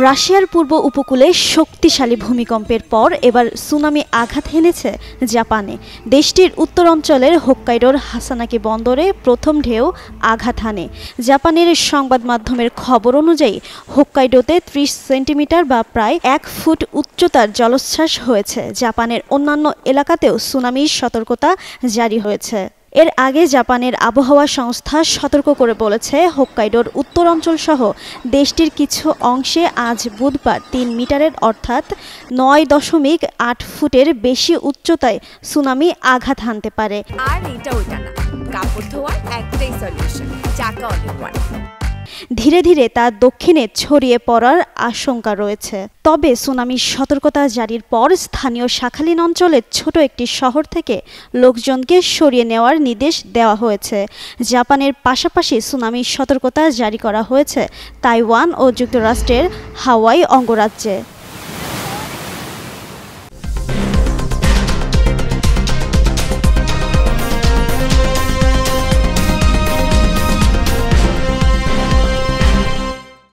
রাশিয়ার পূর্ব উপকূলে শক্তিশালী ভূমিকম্পের পর এবার সুনামি আঘাত হেনেছে জাপানে। দেশটির উত্তরাঞ্চলের হোক্কাইডোর হাসানাকি বন্দরে প্রথম ঢেউ আঘাত হানে। জাপানের সংবাদ মাধ্যমের খবর অনুযায়ী হোক্কাইডোতে ৩০ সেন্টিমিটার বা প্রায় ১ ফুট উচ্চতার জলোচ্ছ্বাস হয়েছে। জাপানের অন্যান্য এলাকাতেও সুনামির সতর্কতা জারি হয়েছে। এর আগে জাপানের আবহাওয়া সংস্থা সতর্ক করে বলেছে, হোক্কাইডোর উত্তরাঞ্চল সহ দেশটির কিছু অংশে আজ বুধবার ৩ মিটারের অর্থাৎ ৯.৮ ফুটের বেশি উচ্চতায় সুনামি আঘাত হানতে পারে। আর এটা ওইটা না, কাপড় ধোয়ার একটাই সলিউশন, চাকা অল-ইন-ওয়ান। ধীরে ধীরে তা দক্ষিণে ছড়িয়ে পড়ার আশঙ্কা রয়েছে। তবে সুনামির সতর্কতা জারির পর স্থানীয় শাখালিন অঞ্চলের ছোট একটি শহর থেকে লোকজনকে সরিয়ে নেওয়ার নির্দেশ দেওয়া হয়েছে। জাপানের পাশাপাশি সুনামির সতর্কতা জারি করা হয়েছে তাইওয়ান ও যুক্তরাষ্ট্রের হাওয়াই অঙ্গরাজ্যে।